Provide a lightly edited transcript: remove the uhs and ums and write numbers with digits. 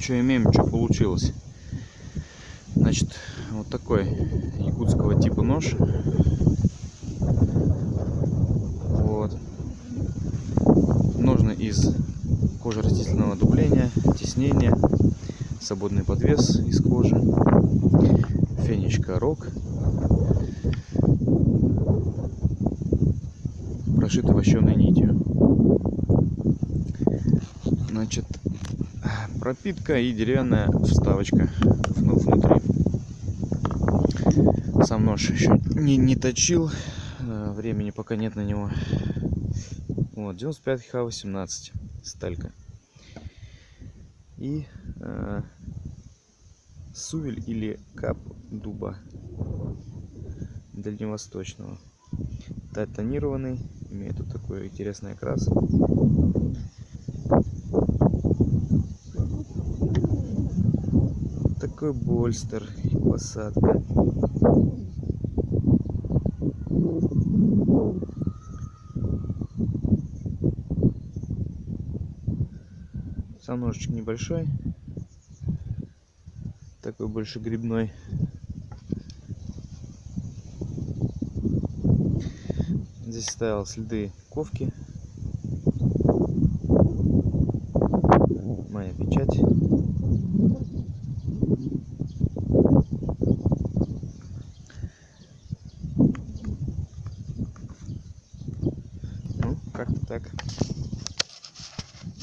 что имеем, что получилось. Значит, вот такой якутского типа нож. Вот. Ножны из кожи растительного дубления, тиснения, свободный подвес из кожи, фенечка рог, прошита вощеной нитью. Значит, пропитка и деревянная вставочка внутри. Сам нож еще не точил, времени пока нет на него. Вот, 95Х18 сталька. И сувель или кап дуба дальневосточного. Тонированный, имеет вот такой интересный окрас. Такой больстер и посадка. Сам ножичек небольшой, такой больше грибной. Здесь ставил следы ковки